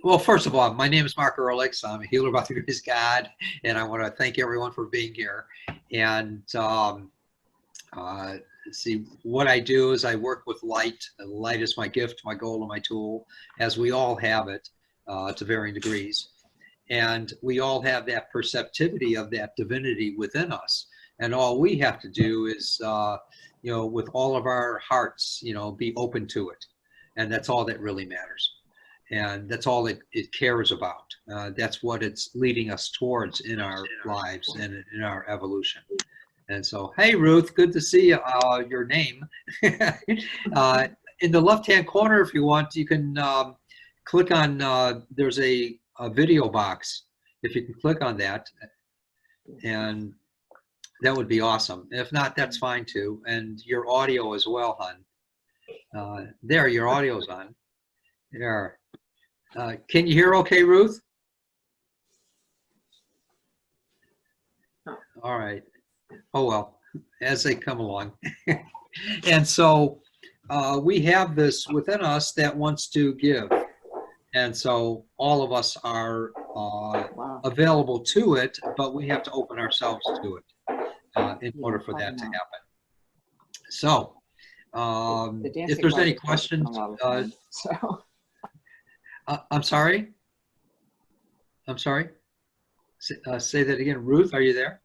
Well, first of all, my name is Mark Ehrlichs. I'm a healer by the grace of God, and I want to thank everyone for being here. And uh, see, what I do is I work with light. Light is my gift, my goal, and my tool, as we all have it to varying degrees. And we all have that perceptivity of that divinity within us. And all we have to do is, with all of our hearts, be open to it. And that's all that really matters. And that's all it cares about. That's what it's leading us towards in our lives and in our evolution. And so, hey, Ruth, good to see your name. uh, in the left-hand corner, if you want, you can click on, there's a video box. If you can click on that, and that would be awesome. If not, that's fine too. And your audio as well, hon. There, your audio's on. There. Can you hear okay, Ruth? All right. Oh, well, as they come along. And so we have this within us that wants to give. And so all of us are available to it, but we have to open ourselves to it in order for that to happen. So if there's any questions, I'm sorry. I'm sorry. Say that again. Ruth, are you there?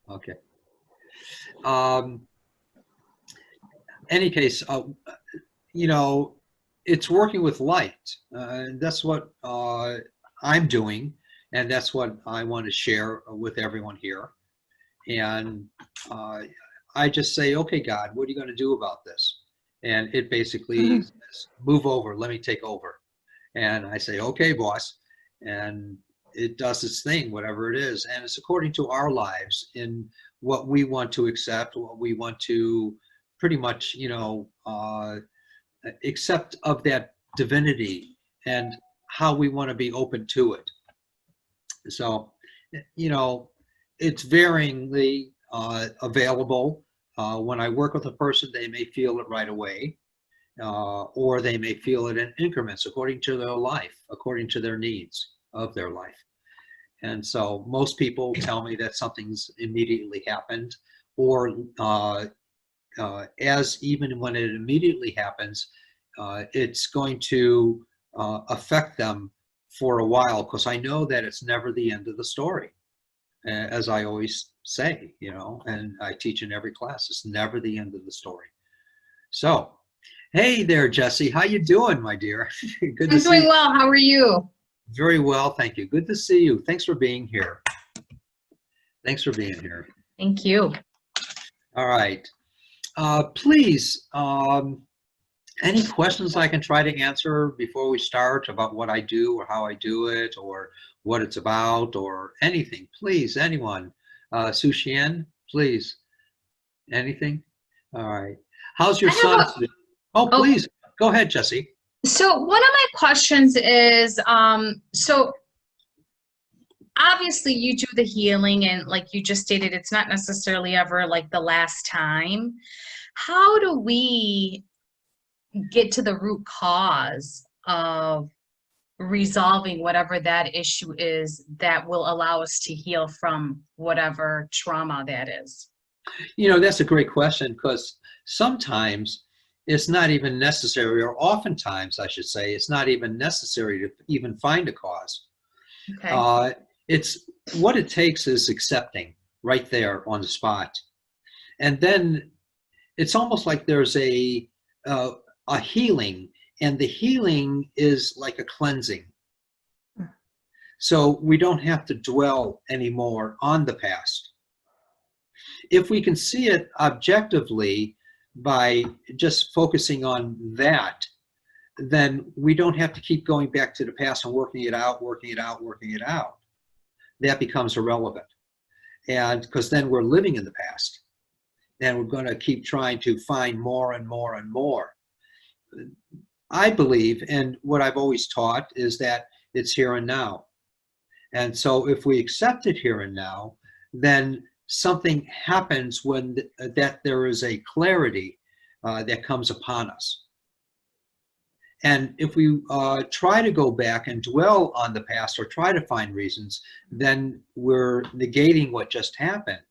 Okay. Any case, it's working with light. And that's what I'm doing. And that's what I want to share with everyone here. And I just say, okay, God, what are you going to do about this? And it basically says, move over, let me take over. And I say, okay, boss. And it does its thing, whatever it is. And it's according to our lives in what we want to accept, what we want to pretty much, accept of that divinity and how we want to be open to it. So, it's varyingly available. When I work with a person, they may feel it right away. Or they may feel it in increments according to their life, according to their needs of their life. And so most people tell me that something's immediately happened, or as even when it immediately happens, it's going to affect them for a while, because I know that it's never the end of the story. As I always say, and I teach in every class, it's never the end of the story. So, hey there, Jesse. How you doing, my dear? Good to see you. I'm doing well. How are you? Very well, thank you. Good to see you. Thanks for being here. Thanks for being here. Thank you. All right. Please, any questions I can try to answer before we start about what I do or how I do it or what it's about or anything? Please, anyone. Sushian, please. Anything? All right. How's your son today? Oh, please. Go ahead, Jesse. So one of my questions is, so obviously you do the healing, and like you just stated, it's not necessarily ever like the last time. How do we get to the root cause of resolving whatever that issue is that will allow us to heal from whatever trauma that is? That's a great question, because sometimes it's not even necessary, or oftentimes I should say, it's not even necessary to even find a cause. Okay. It's what it takes is accepting right there on the spot. And then it's almost like there's a healing, and the healing is like a cleansing. So we don't have to dwell anymore on the past. If we can see it objectively by just focusing on that, then we don't have to keep going back to the past and working it out. That becomes irrelevant. And because then we're living in the past, and we're going to keep trying to find more and more and more. I believe, and what I've always taught, is that it's here and now. And so if we accept it here and now, then something happens when that there is a clarity that comes upon us. And if we try to go back and dwell on the past or try to find reasons, then we're negating what just happened,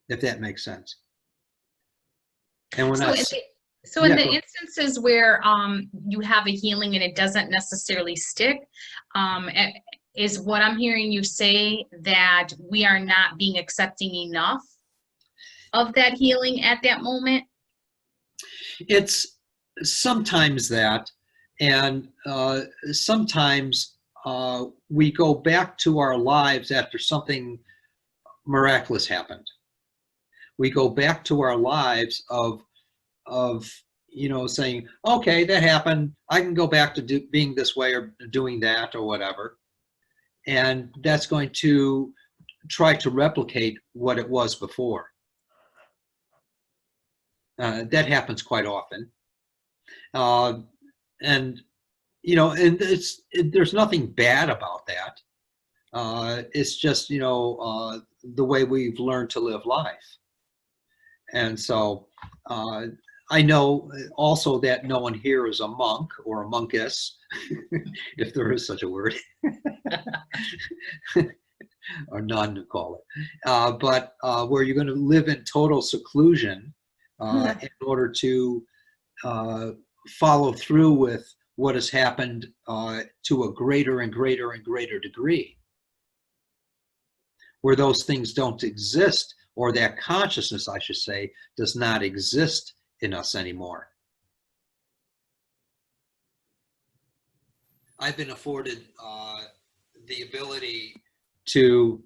if that makes sense. And we're So not, in the, so in yeah, the go- instances where you have a healing and it doesn't necessarily stick, is what I'm hearing you say that we are not being accepting enough of that healing at that moment? it's sometimes that, and sometimes we go back to our lives after something miraculous happened. We go back to our lives of saying, okay, that happened. I can go back to being this way or doing that or whatever, and that's going to try to replicate what it was before. That happens quite often, and and there's nothing bad about that. It's just the way we've learned to live life. And so I know also that no one here is a monk or a monkess, if there is such a word, or none to call it, but where you're going to live in total seclusion in order to follow through with what has happened to a greater and greater and greater degree, where those things don't exist, or that consciousness, I should say, does not exist in us anymore. I've been afforded the ability to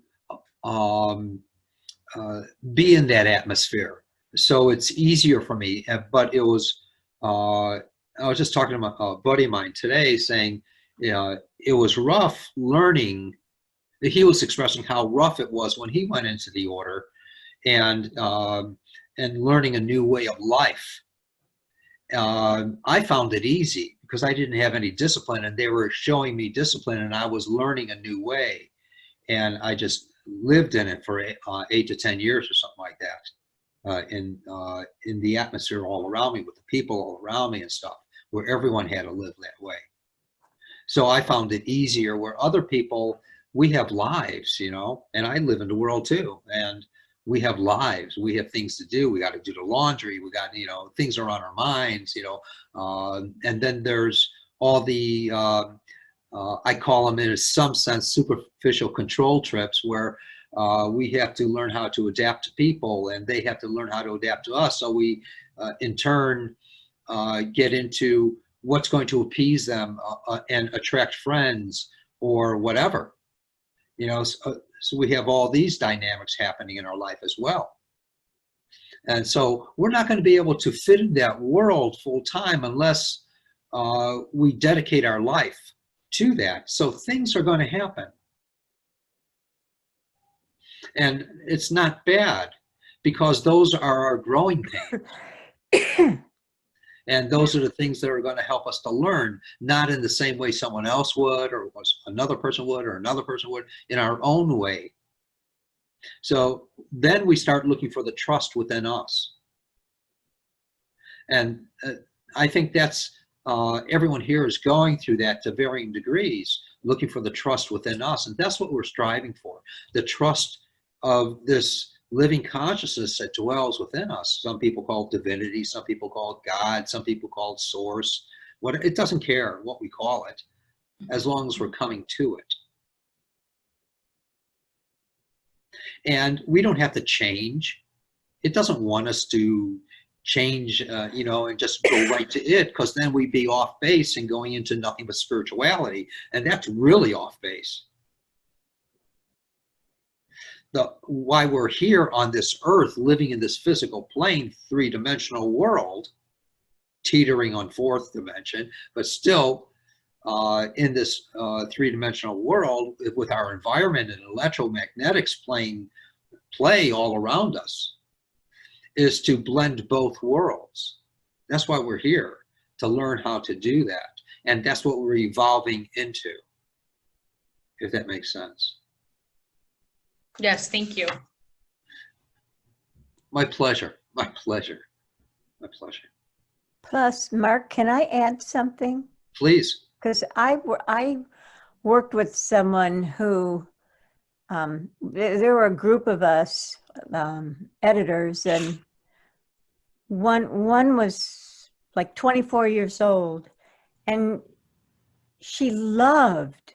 be in that atmosphere, so it's easier for me. But it was, I was just talking to a buddy of mine today, saying, it was rough learning. He was expressing how rough it was when he went into the order, and learning a new way of life. I found it easy because I didn't have any discipline, and they were showing me discipline, and I was learning a new way, and I just lived in it for 8 to 10 years or something like that, in the atmosphere all around me, with the people all around me and stuff, where everyone had to live that way. So I found it easier, where other people, we have lives, and I live in the world too, and we have lives, we have things to do, we got to do the laundry, we got, things are on our minds, and then there's all the, I call them in some sense superficial control trips, where we have to learn how to adapt to people, and they have to learn how to adapt to us. So we, in turn, get into what's going to appease them and attract friends or whatever. So we have all these dynamics happening in our life as well. And so we're not going to be able to fit in that world full time unless we dedicate our life to that. So things are going to happen. And it's not bad, because those are our growing pains. And those are the things that are going to help us to learn, not in the same way someone else would, or another person would, or another person would, in our own way. So then we start looking for the trust within us. And I think that's, everyone here is going through that to varying degrees, looking for the trust within us. And that's what we're striving for, the trust of this living consciousness that dwells within us. Some people call it divinity, some people call it God, some people call it source. It doesn't care what we call it, as long as we're coming to it. And we don't have to change. It doesn't want us to change, and just go right to it, because then we'd be off base and going into nothing but spirituality. And that's really off base. Why we're here on this earth, living in this physical plane, three-dimensional world, teetering on fourth dimension, but still in this three-dimensional world, with our environment and electromagnetics play all around us, is to blend both worlds. That's why we're here, to learn how to do that. And that's what we're evolving into, if that makes sense. Yes, thank you. My pleasure. My pleasure. My pleasure. Plus, Mark, can I add something? Please. Because I worked with someone who, there were a group of us editors, and one was like 24 years old, and she loved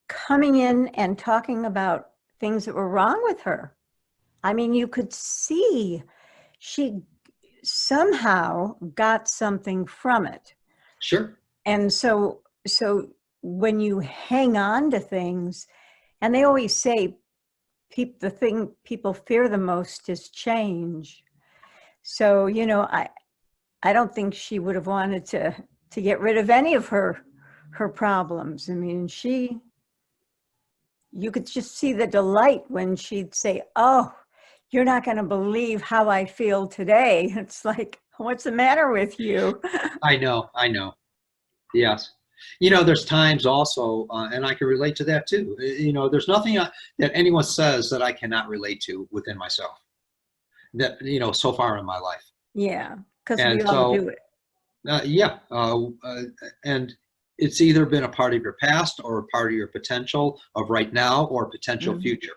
coming in and talking about things that were wrong with her. I mean, you could see she somehow got something from it. Sure. And so when you hang on to things, and they always say the thing people fear the most is change. So, you know, I don't think she would have wanted to get rid of any of her problems. I mean, you could just see the delight when she'd say, "Oh, you're not going to believe how I feel today." It's like, what's the matter with you? I know. Yes. You know, there's times also, and I can relate to that too. You know, there's nothing that anyone says that I cannot relate to within myself. That, you know, so far in my life. Yeah, because And we all so, do it. yeah, and it's either been a part of your past or a part of your potential of right now or potential Mhm. future.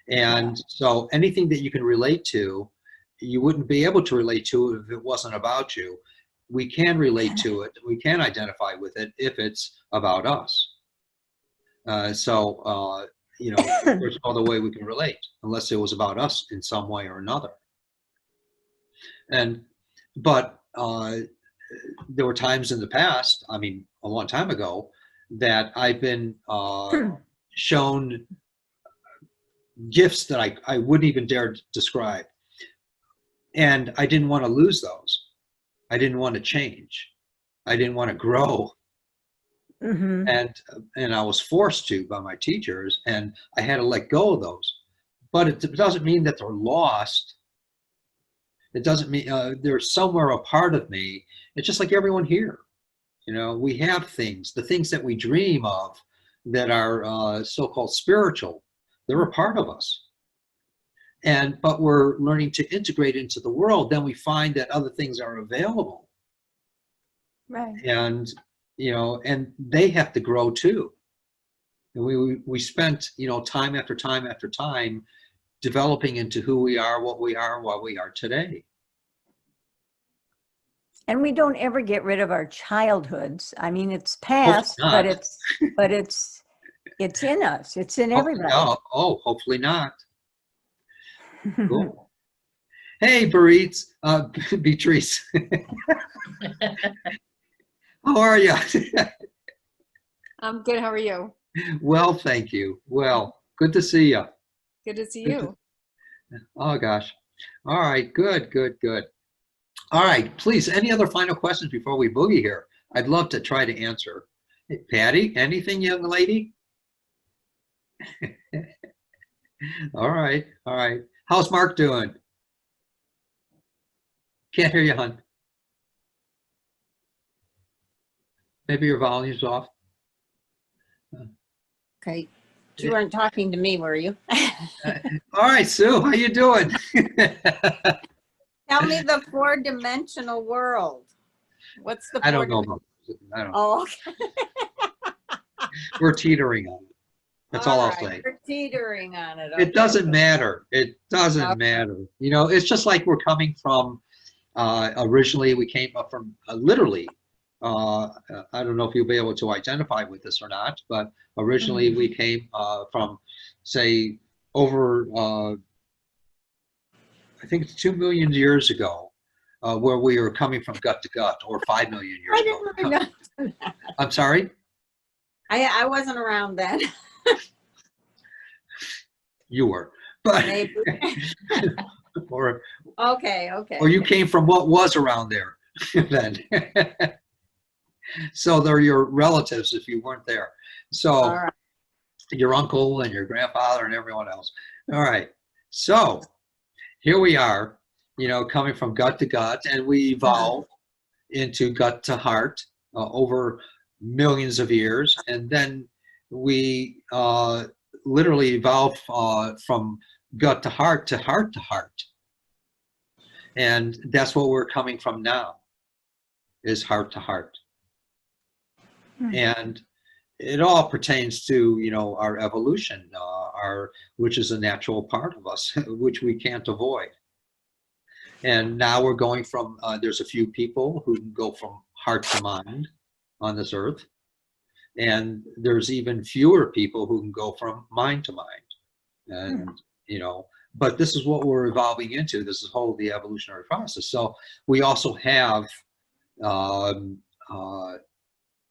And so anything that you can relate to, you wouldn't be able to relate to if it wasn't about you. We can relate to it. We can identify with it if it's about us. You know, there's no other way we can relate unless it was about us in some way or another. But there were times in the past, I mean, a long time ago, that I've been shown gifts that I wouldn't even dare describe. And I didn't want to lose those. I didn't want to change. I didn't want to grow. Mhm. And I was forced to by my teachers, and I had to let go of those. But it doesn't mean that they're lost. It doesn't mean they're somewhere a part of me. It's just like everyone here. You know, we have things, the things that we dream of that are so-called spiritual. They're a part of us. But we're learning to integrate into the world. Then we find that other things are available. Right. And, you know, and they have to grow too. And we spent, you know, time after time after time developing into who we are, what we are today. And we don't ever get rid of our childhoods. I mean, it's Hopefully past, not. but it's in us. It's in everybody. Oh, hopefully not. Cool. Hey, Beatrice. Beatrice. How are you? I'm good. How are you? Well, thank you. Well, good to see you. Good to see you. Oh, gosh. All right. Good. All right. Please, any other final questions before we boogie here? I'd love to try to answer. Hey, Patty, anything, young lady? All right. How's Mark doing? Can't hear you, hon. Maybe your volume's off. Okay. You weren't talking to me, were you? All right, Sue, how you doing? Tell me the four-dimensional world. What's the I don't know about I don't know. Oh, okay. We're teetering on it. That's all I'll right. say. We're teetering on it. It doesn't matter. It doesn't matter. You know, it's just like we're coming from, originally we came up from literally, I don't know if you'll be able to identify with this or not, but originally we came from, say, over, I think it's 2 million years ago, where we were coming from gut to gut, or 5 million years I ago. didn't know that. I'm sorry? I wasn't around then. You were. But, Maybe. or Okay. or you came from what was around there then. So they're your relatives if you weren't there. So All right. your uncle and your grandfather and everyone else. All right. So here we are, you know, coming from gut to gut, and we evolve into gut to heart over millions of years. And then we literally evolve from gut to heart to heart to heart. And that's what we're coming from now. is heart to heart. Hmm. And it all pertains to, you know, our evolution, which is a natural part of us, which we can't avoid. And now we're going from, there's a few people who can go from heart to mind on this earth. And there's even fewer people who can go from mind to mind. And, you know, but this is what we're evolving into. This is whole the evolutionary process. So we also have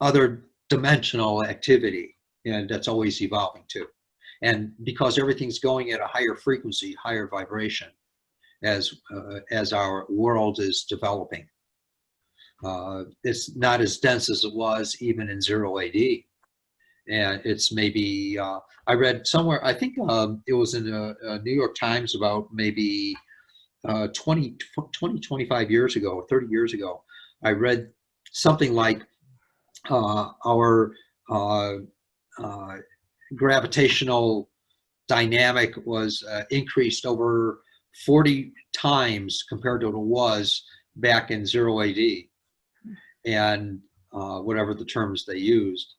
other dimensional activity, and that's always evolving too. And because everything's going at a higher frequency, higher vibration, as our world is developing. It's not as dense as it was even in 0 AD. And it's maybe, I read somewhere, I think it was in a New York Times about maybe 25 years ago, 30 years ago, I read something like our gravitational dynamic was increased over 40 times compared to what it was back in 0 AD, and whatever the terms they used,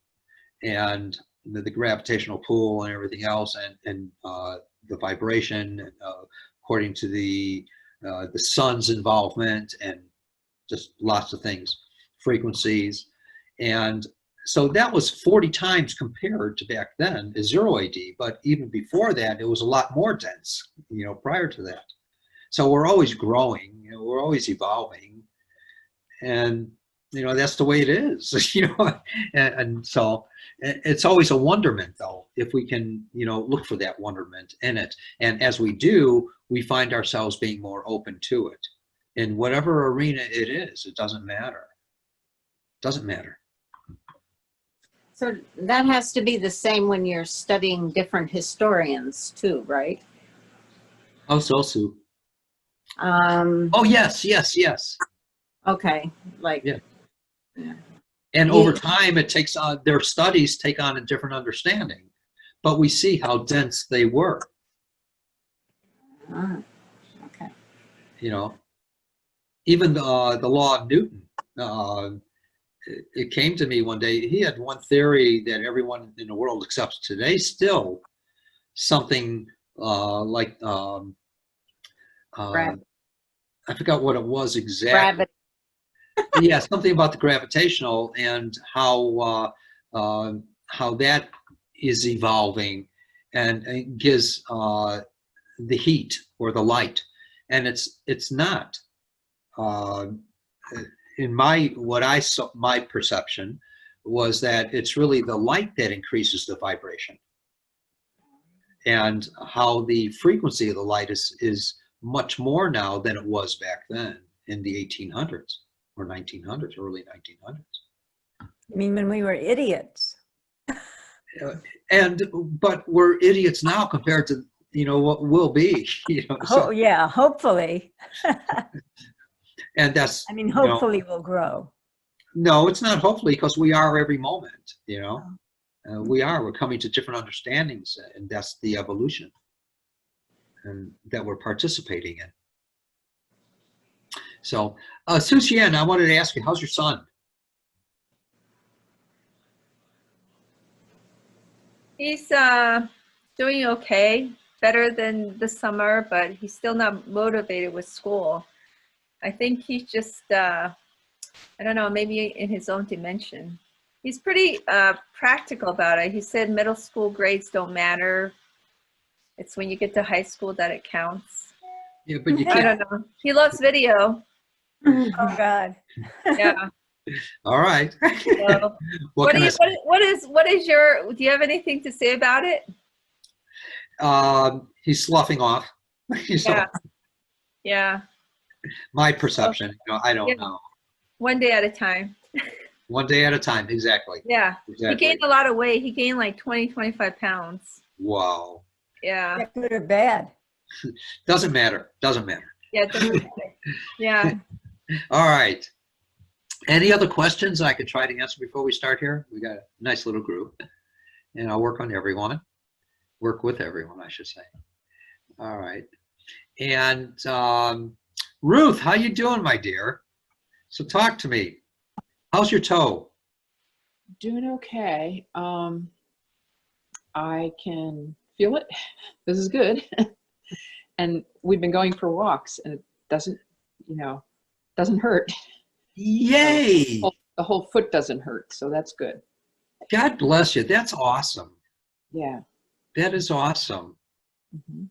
and the gravitational pull and everything else, and the vibration, according to the sun's involvement, and just lots of things, frequencies. And so that was 40 times compared to back then is 0 AD, but even before that, it was a lot more dense, you know, prior to that. So we're always growing, you know, we're always evolving, and, you know, that's the way it is, you know, and so it's always a wonderment, though, if we can, you know, look for that wonderment in it. And as we do, we find ourselves being more open to it. In whatever arena it is, it doesn't matter. Doesn't matter. So that has to be the same when you're studying different historians too, right? Oh, so Sue. Um, Oh, yes, yes, yes. okay, like, Yeah. yeah. And over time, it takes on, their studies take on a different understanding, but we see how dense they were, Ah, okay. you know. Even the law of Newton, it came to me one day, he had one theory that everyone in the world accepts today still, something like, Gravity. I forgot what it was exactly. Gravity. Yeah, something about the gravitational and how that is evolving, and it gives the heat or the light, and it's not. In my perception was that it's really the light that increases the vibration, and how the frequency of the light is much more now than it was back then in the 1800s or 1900s, early 1900s. I mean, when we were idiots. But we're idiots now compared to, you know, what will be, you know. Oh, yeah, hopefully. And that's, I mean, you know, hopefully we'll grow. no, it's not hopefully, because we are every moment, you know. We're coming to different understandings, and that's the evolution and that we're participating in. So, Susian, I wanted to ask you, how's your son? He's doing okay, better than the summer, but he's still not motivated with school. I think he's just, I don't know, maybe in his own dimension. He's pretty practical about it. He said middle school grades don't matter. It's when you get to high school that it counts. Yeah, but you I can't. don't know. He loves video. Oh, God. Yeah. All right. So, What can I say? what is your, do you have anything to say about it? He's sloughing off. Yeah. Yeah. My perception, you know, I don't Yeah. know. One day at a time. One day at a time, exactly. Yeah. He Exactly. gained a lot of weight. He gained like 20, 25 pounds. Wow. Yeah. That good or bad? Doesn't matter. Doesn't matter. Yeah. It doesn't matter. Yeah. All right. Any other questions I could try to answer before we start here? We got a nice little group, and I'll work on everyone. Work with everyone, I should say. All right. And Ruth, how you doing, my dear? So talk to me. How's your toe? Doing okay. I can feel it. This is good. And we've been going for walks and it doesn't, doesn't hurt. Yay! The whole foot doesn't hurt, so that's good. God bless you. That's awesome. Yeah. That is awesome. Mhm.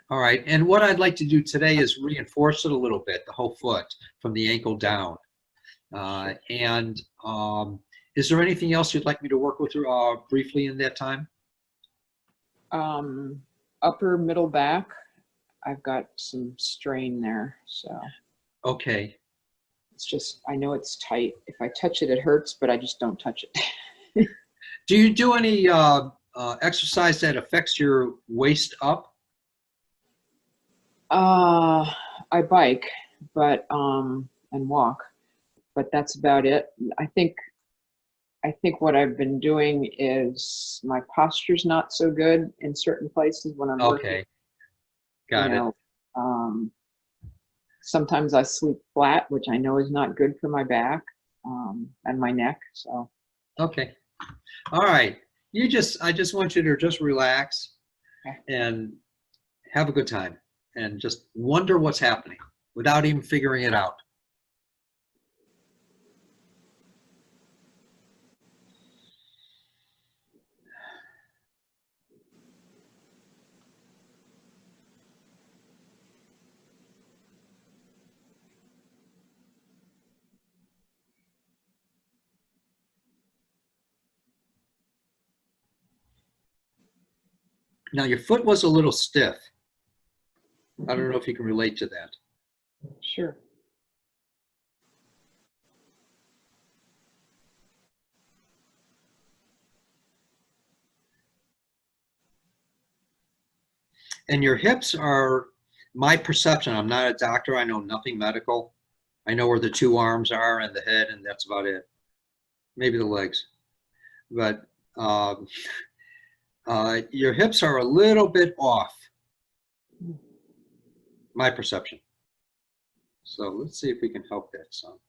All right. And what I'd like to do today is reinforce it a little bit, the whole foot from the ankle down. And is there anything else you'd like me to work with briefly in that time? Upper middle back, I've got some strain there, so Okay. it's just, I know it's tight. If I touch it, it hurts, but I just don't touch it. Do you do any exercise that affects your waist up? I bike, but and walk, but that's about it. I think what I've been doing is my posture's not so good in certain places when I'm working. Okay. Got it. Sometimes I sleep flat, which I know is not good for my back and my neck. So Okay. All right. I just want you to just relax Okay. and have a good time and just wonder what's happening without even figuring it out. Now your foot was a little stiff. I don't know if you can relate to that. sure. And your hips are, my perception, I'm not a doctor, I know nothing medical. I know where the two arms are and the head, and that's about it. Maybe the legs. But your hips are a little bit off, my perception. So let's see if we can help that some.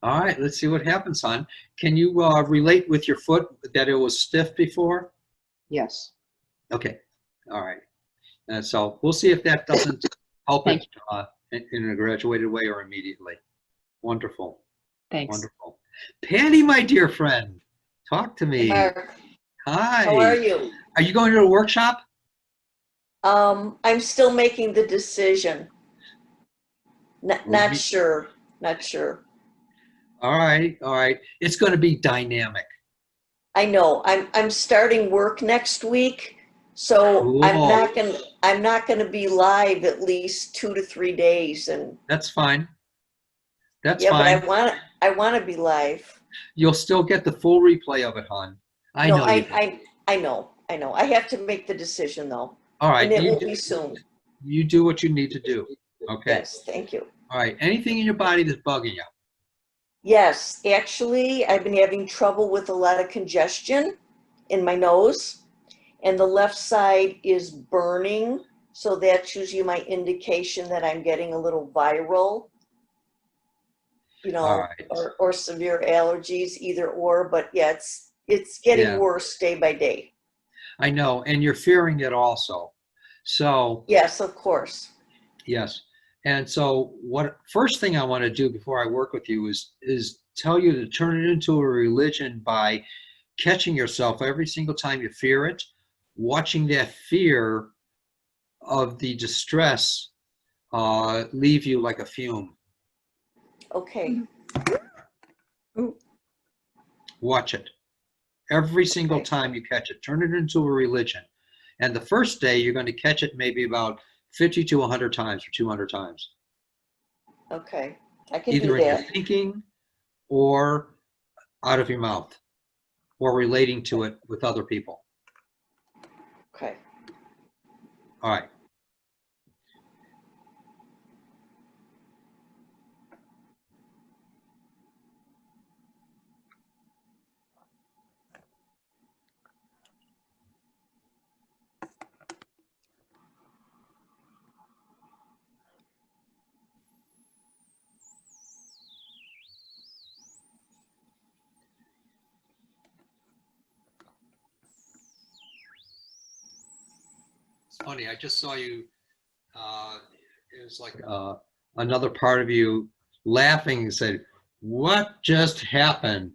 All right, let's see what happens, hon. Can you relate with your foot that it was stiff before? Yes. Okay, all right. So we'll see if that doesn't help it in a graduated way or immediately. Wonderful, Thanks. wonderful. Patty, my dear friend, talk to me. Mark, Hi. how are you? Are you going to a workshop? I'm still making the decision. Not Mhm. sure, not sure. All right, all right. It's going to be dynamic. I know, I'm starting work next week, so I'm Cool. not gonna be live at least 2 to 3 days and, That's fine. That's yeah, but fine. I wanna be live. You'll still get the full replay of it, hon. I No, know you do. I know. I have to make the decision though, All right, and it will be soon. you do what you need to do. Okay. Yes, thank you. All right. Anything in your body that's bugging you? Yes, actually, I've been having trouble with a lot of congestion in my nose, and the left side is burning. So that's usually my indication that I'm getting a little viral, All right. or severe allergies, either or. But yeah, it's getting Yeah. worse day by day. I know, and you're fearing it also. So, Yes, of course. yes. And so first thing I want to do before I work with you is tell you to turn it into a religion by catching yourself every single time you fear it, watching that fear of the distress leave you like a fume. Okay, Watch it. Every single Okay. time you catch it, turn it into a religion. And the first day, you're going to catch it maybe about 50 to 100 times or 200 times. okay. I can do Either in your that. thinking or out of your mouth, or relating to it with other people. Okay. All right. It's funny, I just saw you, it was like another part of you laughing and said, what just happened?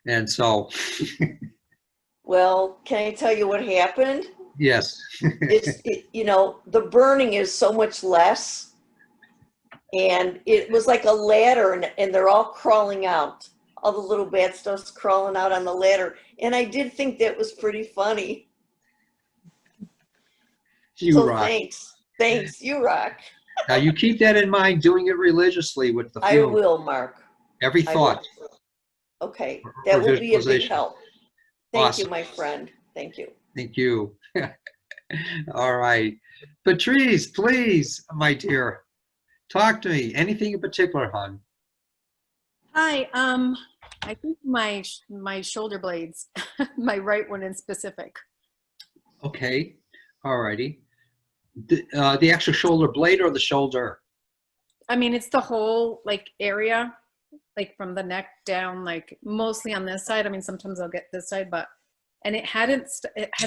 And so, Well, can I tell you what happened? yes. The burning is so much less. And it was like a ladder, and they're all crawling out. All the little bad stuff's crawling out on the ladder. And I did think that was pretty funny. You So rock. thanks. Thanks. You rock. Now you keep that in mind, doing it religiously with the I fume, will, Mark. every I thought. will. Okay. or That will be a big visualization. help. Thank you, Awesome. my friend. Thank you. Thank you. All right. Patrice, please, my dear, talk to me. Anything in particular, hon? Hi, I think my shoulder blades, my right one in specific. Okay. All righty. The actual shoulder blade or the shoulder? I mean, it's the whole like area, like from the neck down, like mostly on this side. I mean, sometimes I'll get this side, and it had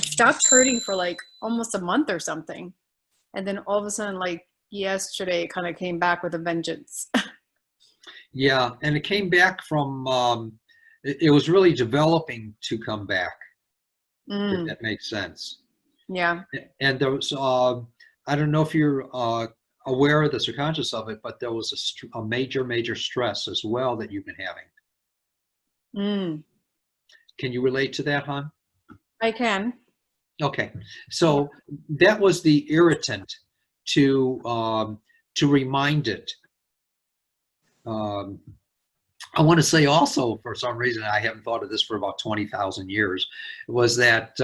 stopped hurting for like almost a month or something. And then all of a sudden, like yesterday, it kind of came back with a vengeance. Yeah, and it came back from, it was really developing to come back, if Mm, that makes sense. yeah. And there was, I don't know if you're aware of this or conscious of it, but there was a major, major stress as well that you've been having. Mm, Can you relate to that, hon? I can. Okay, so that was the irritant to remind it. I want to say also, for some reason, I haven't thought of this for about 20,000 years, was that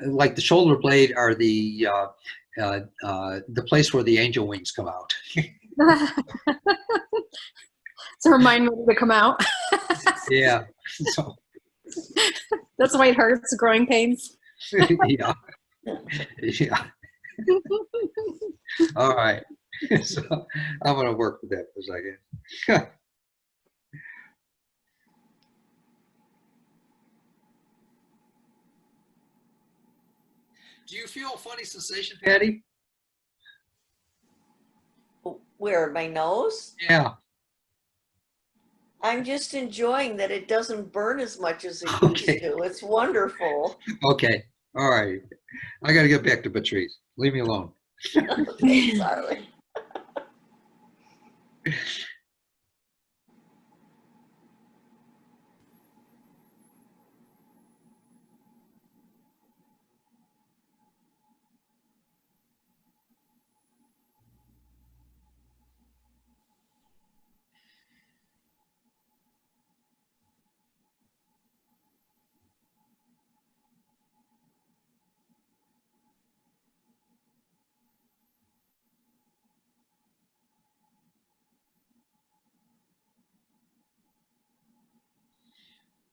like the shoulder blade are the place where the angel wings come out. To remind me to come out. Yeah. So, That's why it hurts, growing pains. yeah. Yeah. All right. So I'm going to work with that for a second. Do you feel a funny sensation, Patty? Where? My nose? Yeah. I'm just enjoying that it doesn't burn as much as it used Okay. to. It's wonderful. Okay. All right. I got to get back to Patrice. Leave me alone. Okay, sorry.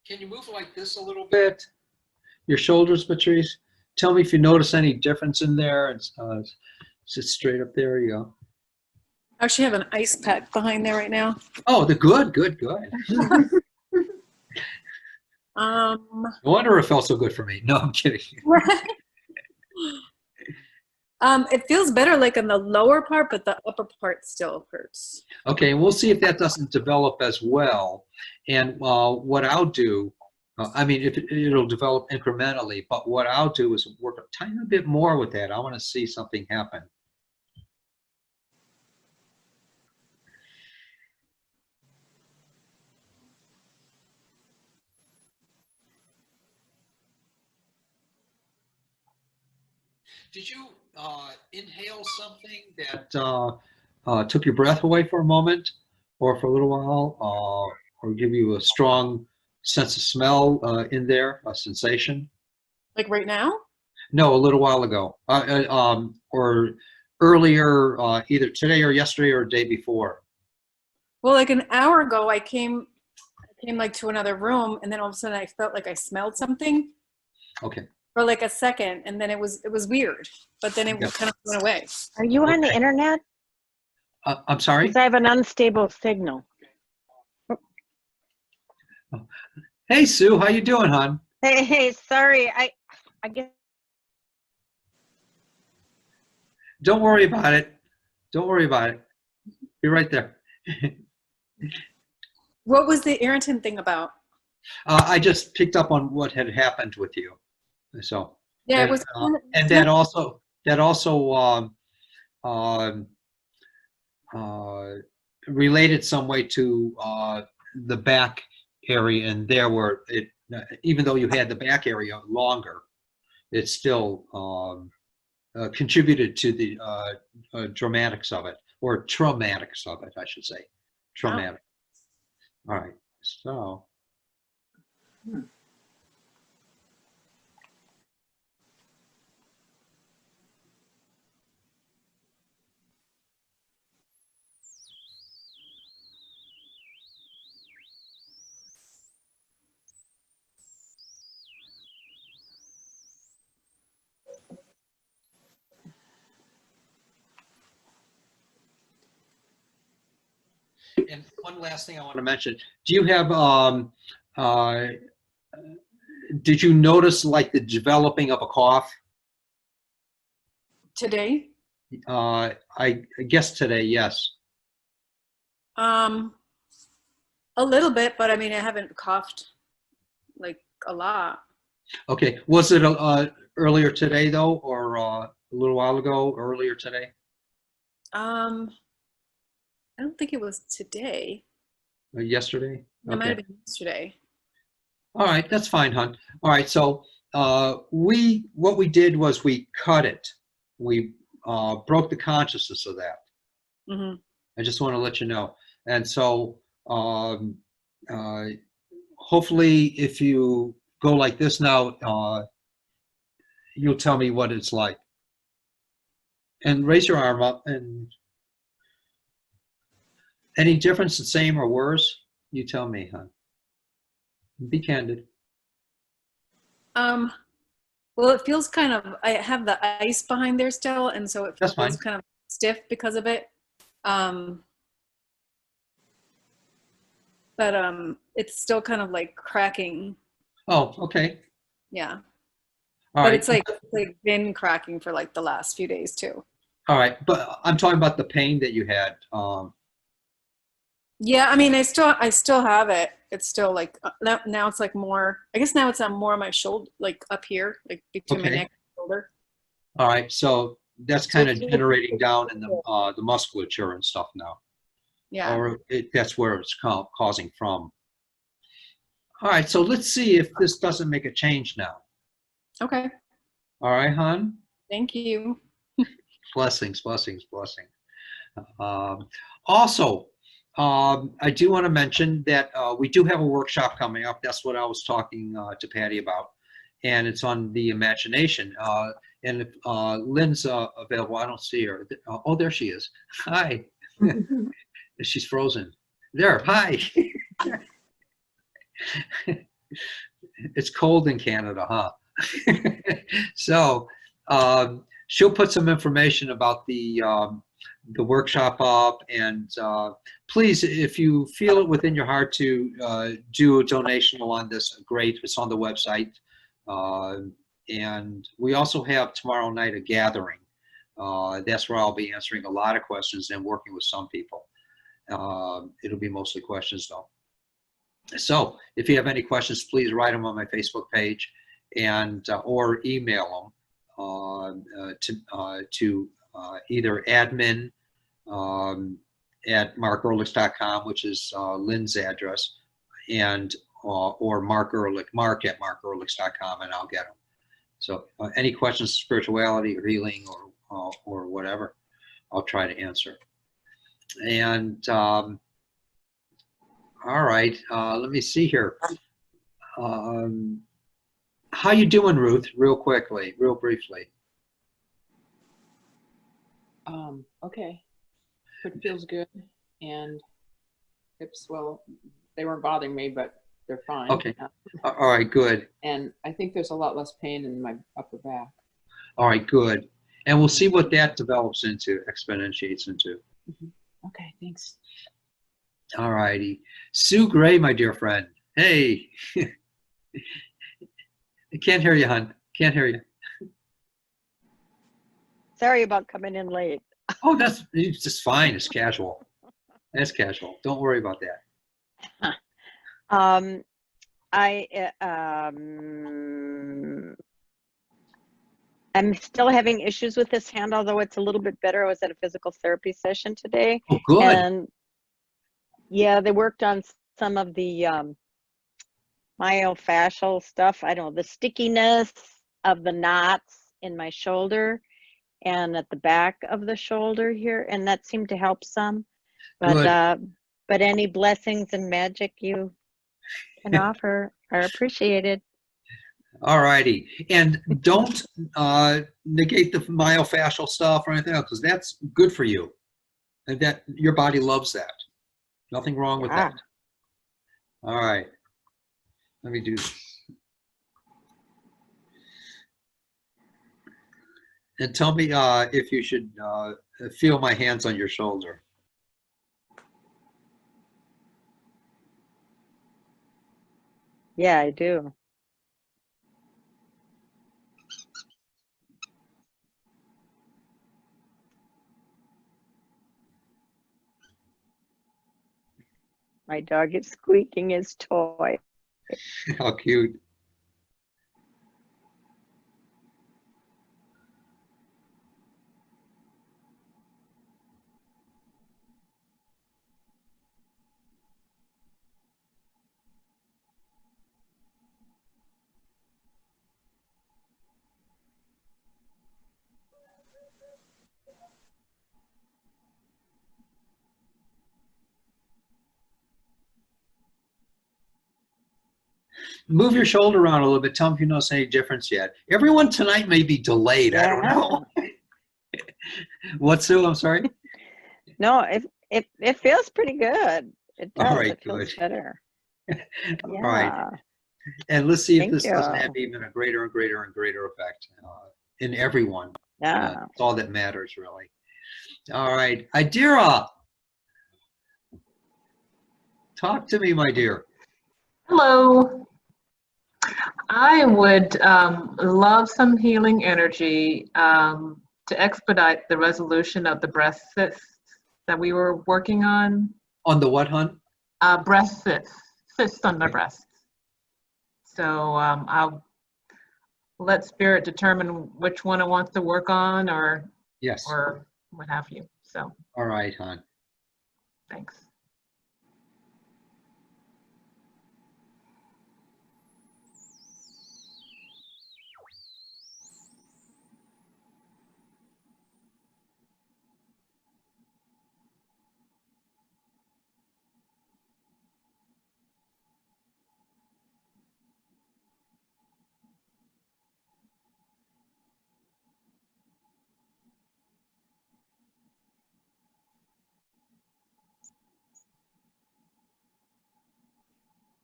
Can you move like this a little bit? Your shoulders, Patrice. Tell me if you notice any difference in there. It's sit straight up there. You go. I actually have an ice pack behind there right now. Oh, the good, good, good. No wonder it felt so good for me. No, I'm kidding. It feels better like on the lower part, but the upper part still hurts. Okay, and we'll see if that doesn't develop as well. And what I'll do, I mean, if it'll develop incrementally, but what I'll do is work a tiny bit more with that. I want to see something happen. Did you inhale something that took your breath away for a moment? or for a little while, or give you a strong sense of smell in there, a sensation? Like right now? No, a little while ago, or earlier, either today or yesterday or the day before. Well, like an hour ago, I came like to another room, and then all of a sudden I felt like I smelled something Okay. for like a second, and then it was weird, but then it Yeah. kind of went away. Are you on the Okay. internet? I'm sorry? Because I have an unstable signal. Hey, Sue, how you doing, hon? Hey, sorry. I guess Don't worry about it. Don't worry about it. Be right there. What was the Arrington thing about? I just picked up on what had happened with you. So, Yeah, and, it was. and that also related some way to the back area, and there where it, even though you had the back area longer, it still contributed to the dramatics of it, or traumatics of it, I should say. Traumatic. All right. So. And one last thing I want to mention, do you have, did you notice like the developing of a cough? Today? I guess today, yes. A little bit, but I mean, I haven't coughed like a lot. Okay, was it earlier today though, or a little while ago, earlier today? I don't think it was today. Or yesterday? It might have Okay. been yesterday. All right, that's fine, hon. All right, so what we did was we cut it. We broke the consciousness of that. Hmm. I just want to let you know. And so hopefully if you go like this now, you'll tell me what it's like. And raise your arm up. And any difference, the same or worse? You tell me, hon. Be candid. Well, it feels kind of, I have the ice behind there still, and so it That's feels fine. kind of stiff because of it. But it's still kind of like cracking. Oh, okay. Yeah. All But right. it's like been cracking for like the last few days too. All right, but I'm talking about the pain that you had. Yeah, I mean, I still have it. It's still like now it's like more. I guess now it's on more of my shoulder, like up here, like between my Okay. neck and shoulder. All right, so that's kind of generating down in the musculature and stuff now, Yeah. or that's where it's causing from. All right, so let's see if this doesn't make a change now. Okay. All right, hon. Thank you. Blessings, blessings, blessings. Also, I do want to mention that we do have a workshop coming up. That's what I was talking to Patty about, and it's on the imagination. And if Lynn's available, I don't see her. Oh, there she is. Hi. She's frozen. There. Hi. It's cold in Canada, huh? So she'll put some information about the workshop up, and please, if you feel it within your heart to do a donation along this, great. It's on the website. And we also have tomorrow night a gathering. That's where I'll be answering a lot of questions and working with some people. It'll be mostly questions though. So if you have any questions, please write them on my Facebook page, and or email them to either admin at markehrlich.com, which is Lynn's address, and or Mark Ehrlich, Mark at markehrlich.com, and I'll get them. So any questions, spirituality or healing or whatever, I'll try to answer. And All right. Let me see here. How you doing, Ruth? Real quickly, real briefly. Okay. Foot feels good, and hips, well, they weren't bothering me, but they're fine. Okay. All right, good. And I think there's a lot less pain in my upper back. All right, good. And we'll see what that develops into, exponentiates into. Okay, thanks. All righty. Sue Gray, my dear friend. Hey. I can't hear you, hon. Can't hear you. Sorry about coming in late. Oh, it's just fine. It's casual. That's casual. Don't worry about that. I'm still having issues with this hand, although it's a little bit better. I was at a physical therapy session today. Oh, good. And yeah, they worked on some of the myofascial stuff. I don't know, the stickiness of the knots in my shoulder and at the back of the shoulder here, and that seemed to help some. But any blessings and magic you can offer are appreciated. All righty. And don't negate the myofascial stuff or anything else, because that's good for you. And that your body loves that. Nothing wrong with that. All right. Let me do this. And tell me if you should feel my hands on your shoulder. Yeah, I do. My dog is squeaking his toy. How cute. Move your shoulder around a little bit. Tell them if you notice any difference yet. Everyone tonight may be delayed. I don't know. What, Sue? I'm sorry? No, it feels pretty good. It does. All right, it feels good. better. All right. And let's see if Thank this doesn't you. have even a greater and greater and greater effect in everyone. Yeah. That's all that matters, really. All right. Idira, talk to me, my dear. Hello. I would love some healing energy to expedite the resolution of the breast cysts that we were working on. On the what, hon? Breast cysts on the breast. So I'll let Spirit determine which one it wants to work on, or Yes. or what have you. So All right, hon. thanks.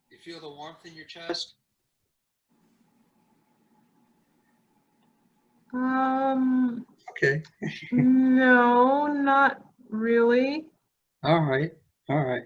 You feel the warmth in your chest? Okay. No, not really. All right. All right.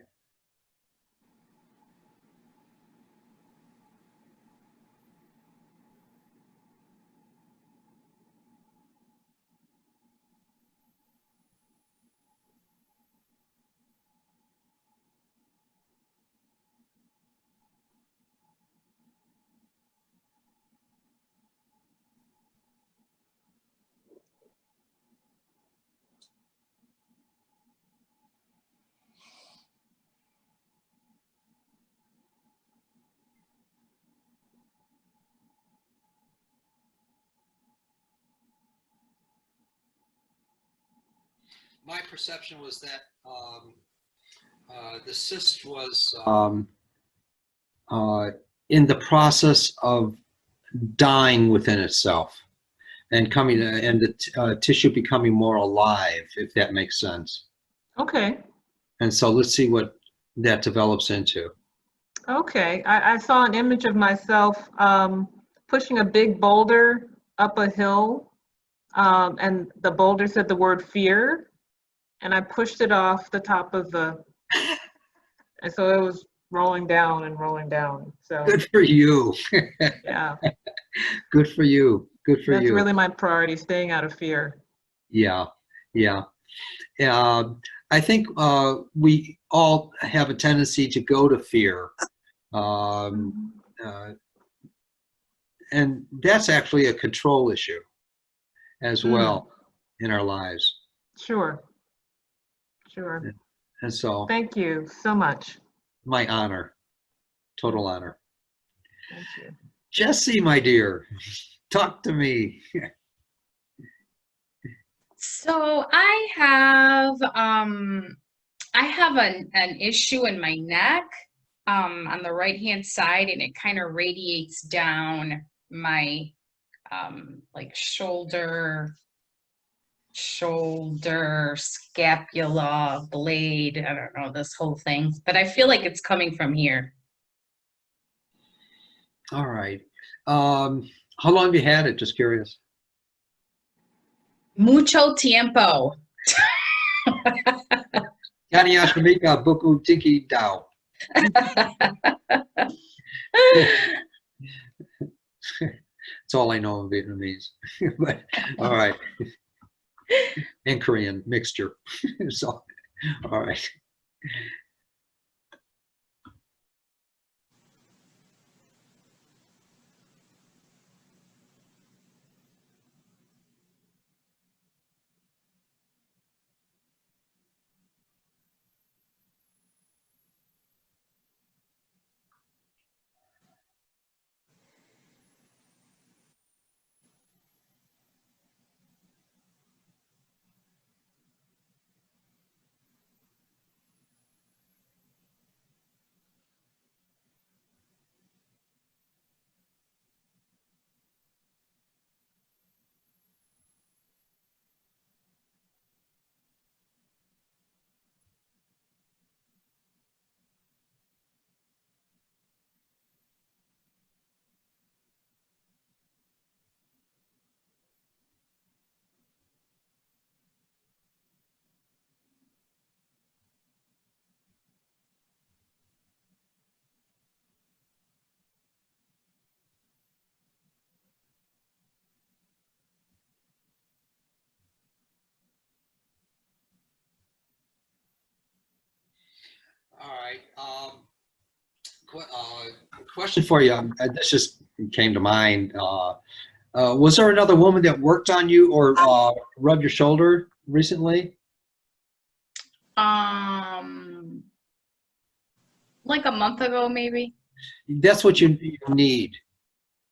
My perception was that The cyst was in the process of dying within itself and the tissue becoming more alive, if that makes sense. Okay. And so let's see what that develops into. Okay. I saw an image of myself pushing a big boulder up a hill, and the boulder said the word fear, and I pushed it off the top of and so it was rolling down and rolling down. So Good for you. yeah, Good for you. Good for that's you. really my priority, staying out of fear. Yeah, yeah. I think we all have a tendency to go to fear. And that's actually a control issue as well in our lives. Sure. Sure. And so Thank you so much. my honor, total honor. Thank you. Jesse, my dear, talk to me. So I have an issue in my neck on the right hand side, and it kind of radiates down my like shoulder, scapula, blade, I don't know, this whole thing, but I feel like it's coming from here. All right. How long have you had it? Just curious. Mucho tiempo. Kanyashmika buku tiki dao. That's all I know in Vietnamese. But all right. And Korean mixture. So, all right. All right. Question for you. This just came to mind. Was there another woman that worked on you or rubbed your shoulder recently? Like a month ago, maybe. That's what you need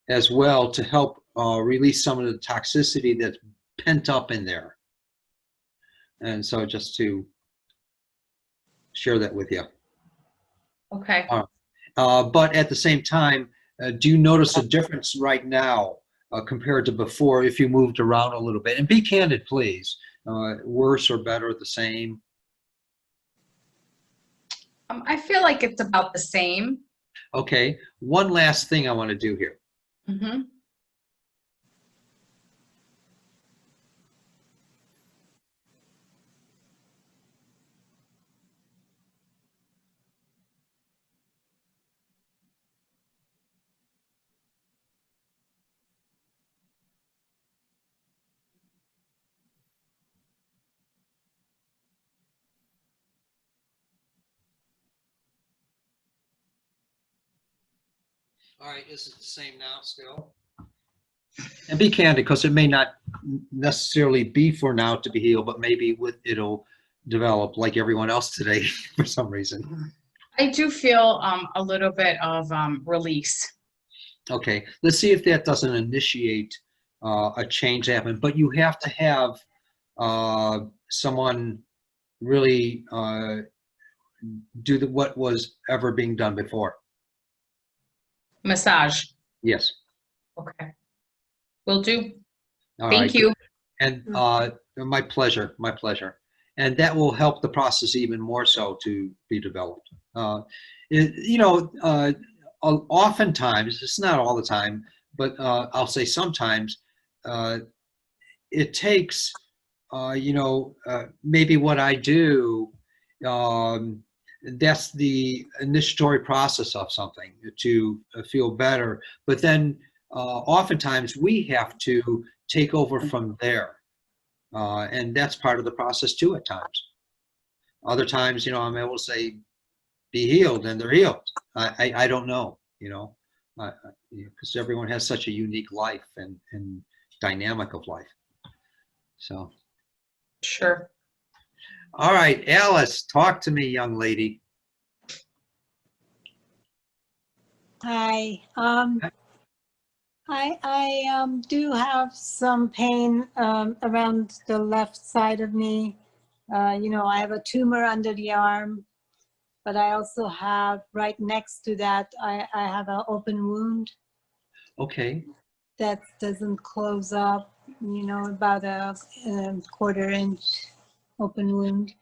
as well to help release some of the toxicity that's pent up in there. And so just to share that with you. Okay. But at the same time, do you notice a difference right now compared to before if you moved around a little bit? And be candid, please. Worse or better, the same? I feel like it's about the same. Okay. One last thing I want to do here. Mm-hmm. All right, is it the same now still? And be candid, because it may not necessarily be for now to be healed, but maybe it'll develop like everyone else today for some reason. I do feel a little bit of release. Okay, let's see if that doesn't initiate a change to happen. But you have to have someone really do what was ever being done before. Massage. Yes. Okay. Will do. All Thank right. you. And my pleasure, my pleasure. And that will help the process even more so to be developed. Oftentimes, it's not all the time, but I'll say sometimes, it takes, maybe what I do, that's the initiatory process of something to feel better. But then oftentimes we have to take over from there. And that's part of the process too at times. Other times, I'm able to say, be healed, and they're healed. I don't know, because everyone has such a unique life and dynamic of life. So. Sure. All right, Alice, talk to me, young lady. Hi. I do have some pain around the left side of me. I have a tumor under the arm, but I also have right next to that, I have an open wound Okay. that doesn't close up, about a quarter-inch open wound.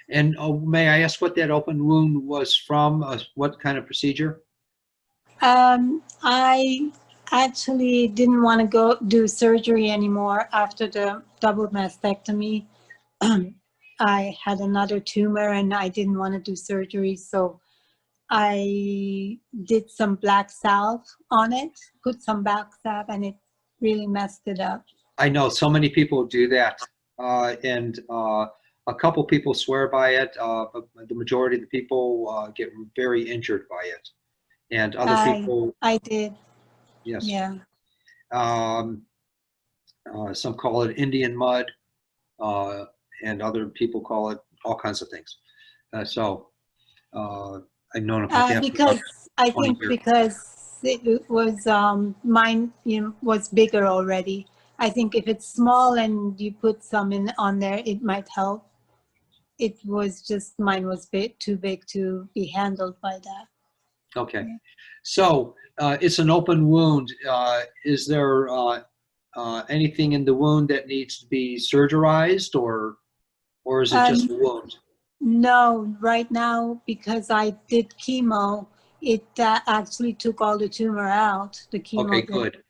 And may I ask what that open wound was from? What kind of procedure? I actually didn't want to go do surgery anymore after the double mastectomy. I had another tumor and I didn't want to do surgery, so I did some black salve on it, put some black salve, and it really messed it up. I know so many people do that, and a couple people swear by it, but the majority of the people get very injured by it, and other people. I did. Yes. Yeah. Some call it Indian mud, and other people call it all kinds of things. I've known about that. Because I 20 think years. because it was mine was bigger already. I think if it's small and you put some on there, it might help. It was just mine was too big to be handled by that. Okay, so it's an open wound. Is there anything in the wound that needs to be surgerized, or is it just a wound? No, right now, because I did chemo, it actually took all the tumor out, the chemo. Okay, did. good.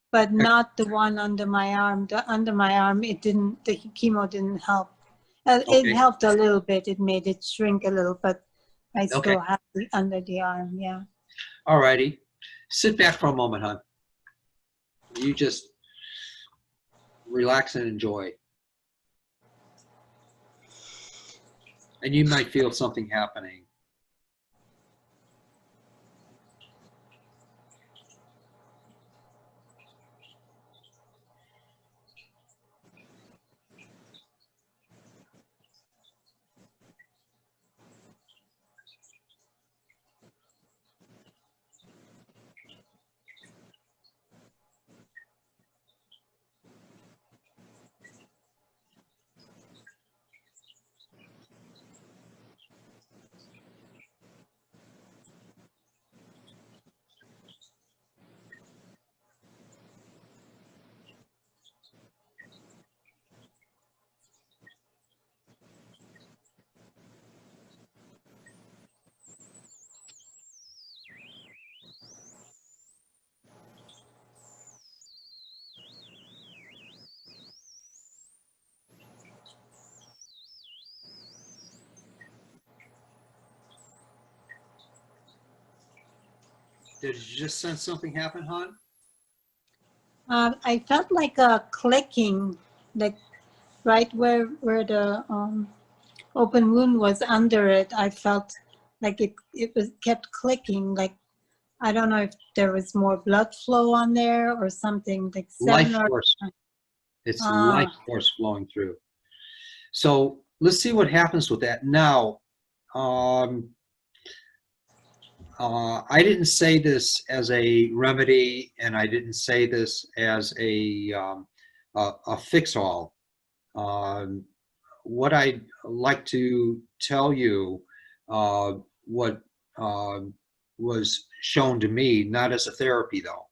But not the one under my arm. Under my arm, the chemo didn't help. Okay. It helped a little bit. It made it shrink a little, but I still have it under the arm, yeah. All righty. Sit back for a moment, hon. You just relax and enjoy. And you might feel something happening. Did you just sense something happen, hon? I felt like a clicking, like right where the open wound was under it. I felt like it kept clicking. Like I don't know if there was more blood flow on there or something. Like Life force. It's life force flowing through. So let's see what happens with that. Now, I didn't say this as a remedy, and I didn't say this as a fix-all. What I'd like to tell you what was shown to me, not as a therapy though,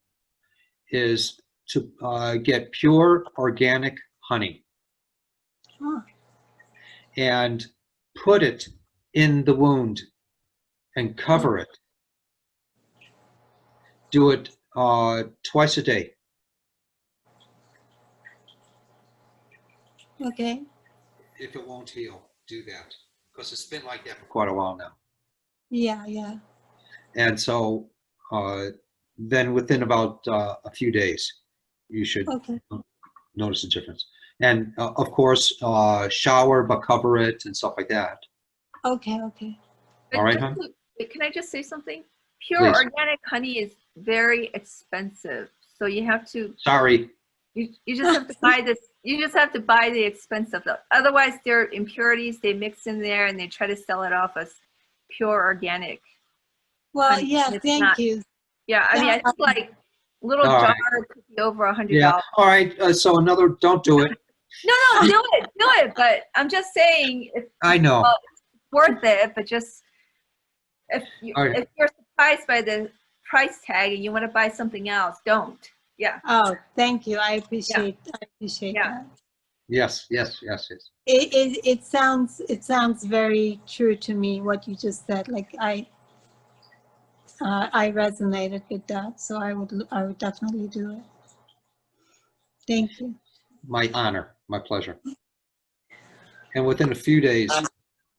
is to get pure organic honey Huh. and put it in the wound and cover it. Do it twice a day. Okay. If it won't heal, do that, because it's been like that for quite a while now. Yeah, yeah. And so then within about a few days, you should Okay. notice a difference. And of course, shower, but cover it and stuff like that. Okay, okay. But All right, just hon? can I just say something? Pure Please. organic honey is very expensive. So you have to, Sorry. you just have to buy this, you just have to buy the expensive stuff. Otherwise, there are impurities they mix in there and they try to sell it off as pure organic. Well, honey, yeah, and it's thank not. you. Yeah, I mean, I think like little All jar right. could be over $100. Yeah. All right. So another, don't do it. No, do it. But I'm just saying, it's I know. worth it. But just if All right. you're surprised by the price tag and you want to buy something else, don't. Yeah. Oh, thank you. I appreciate Yeah. that. Yes. It sounds very true to me what you just said. Like I resonated with that, so I would definitely do it. Thank you. My honor. My pleasure. And within a few days,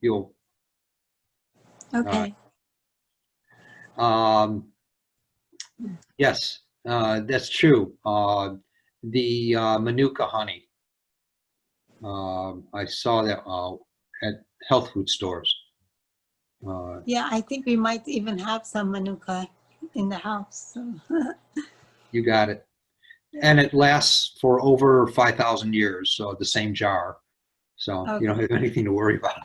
you'll. Okay. Yes, that's true. The Manuka honey. I saw that at health food stores. Yeah, I think we might even have some Manuka in the house. So. You got it. And it lasts for over 5,000 years, so the same jar. So you don't have anything to worry about.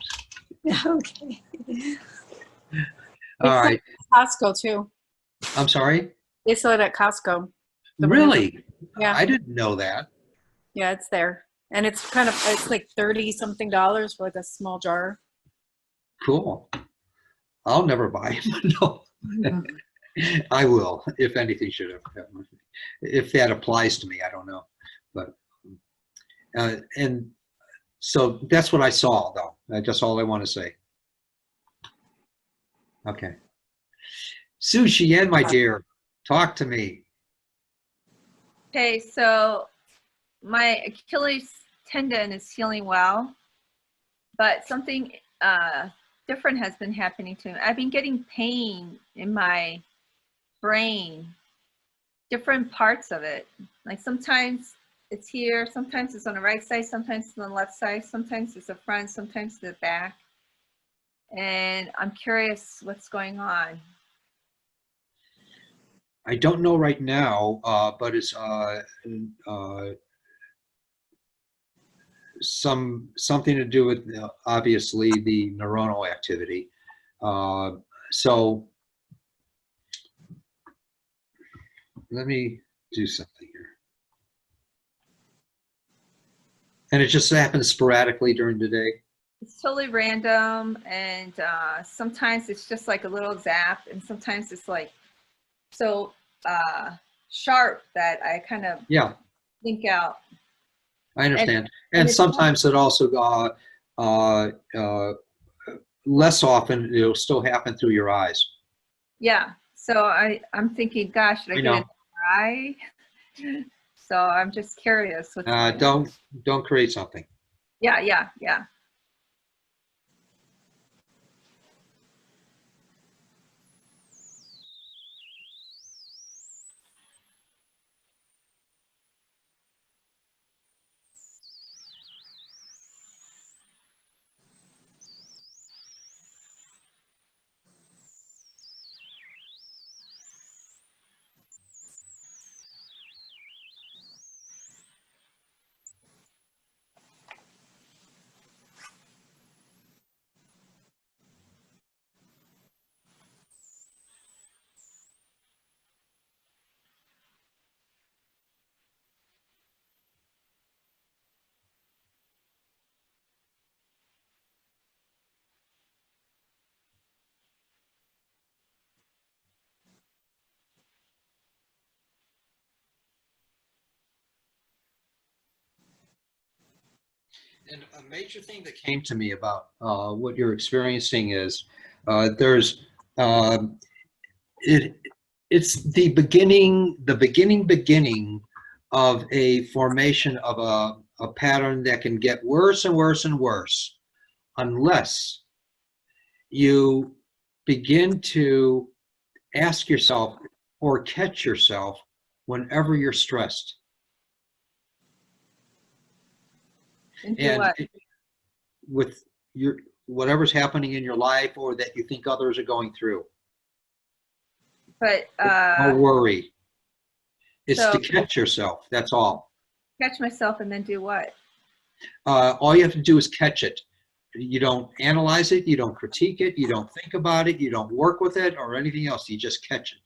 Okay. All right. Costco too. I'm sorry? They sell it at Costco. The Really? Yeah. I didn't know that. Yeah, it's there. And it's it's like $30 something for like a small jar. Cool. I'll never buy it. No. I will, if anything should have. If that applies to me, I don't know. But, and so that's what I saw, though. That's all I want to say. Okay. Sue Chien, my dear, talk to me. Okay, so my Achilles tendon is healing well, but something different has been happening to me. I've been getting pain in my brain, different parts of it. Like sometimes it's here, sometimes it's on the right side, sometimes it's on the left side, sometimes it's the front, sometimes the back. And I'm curious what's going on. I don't know right now, but it's something to do with obviously the neuronal activity. So let me do something here. And it just happens sporadically during the day. It's totally random, and sometimes it's just like a little zap, and sometimes it's like so sharp that I kind of blink out. I understand. And sometimes it also, less often, it'll still happen through your eyes. Yeah. So I'm thinking, gosh, should I get an MRI? So I'm just curious. What's going on. Don't create something. Yeah. And a major thing that came to me about what you're experiencing is there's it's the beginning of a formation of a pattern that can get worse and worse and worse unless you begin to ask yourself or catch yourself whenever you're stressed. Into And what? with your whatever's happening in your life or that you think others are going through. But No worry. It's so- to catch yourself. That's all. catch myself and then do what? All you have to do is catch it. You don't analyze it. You don't critique it. You don't think about it. You don't work with it or anything else. You just catch it.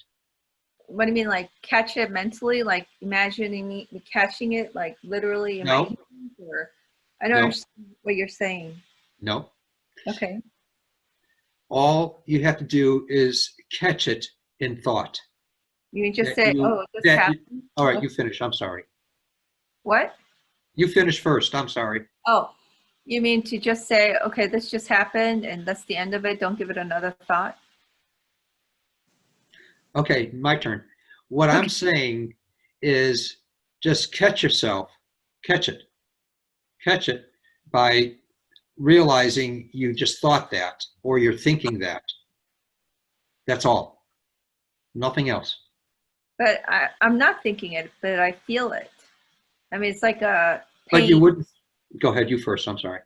What do you mean, like catch it mentally, like imagining me catching it, like literally in my No. hands, or I don't No. understand what you're saying. No. Okay. All you have to do is catch it in thought. You can just That say, you- "Oh, it just that you- happened." All right, you finish. I'm sorry. What? You finish first. I'm sorry. Oh, you mean to just say, "Okay, this just happened, and that's the end of it. Don't give it another thought." Okay, my turn. What I'm saying is just catch yourself, catch it by realizing you just thought that or you're thinking that. That's all. Nothing else. But I'm not thinking it, but I feel it. I mean, it's like a But you pain. wouldn't. Go ahead, you first. I'm sorry.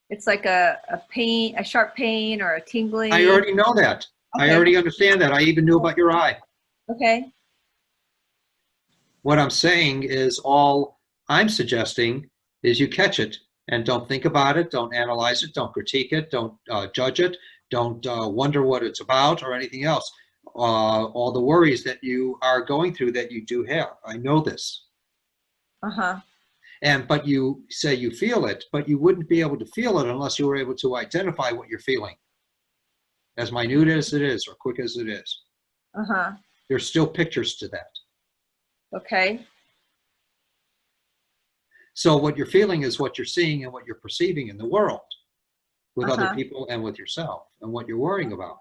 It's like a pain, a sharp pain, or a tingling. I already know that. I Okay. already understand that. I even knew about your eye. Okay. What I'm saying is all I'm suggesting is you catch it and don't think about it, don't analyze it, don't critique it, don't judge it, don't wonder what it's about or anything else. All the worries that you are going through that you do have. I know this. Uh-huh. But you say you feel it, but you wouldn't be able to feel it unless you were able to identify what you're feeling. As minute as it is or quick as it is. Uh-huh. There's still pictures to that. Okay. So what you're feeling is what you're seeing and what you're perceiving in the world with other Uh-huh. people and with yourself and what you're worrying about.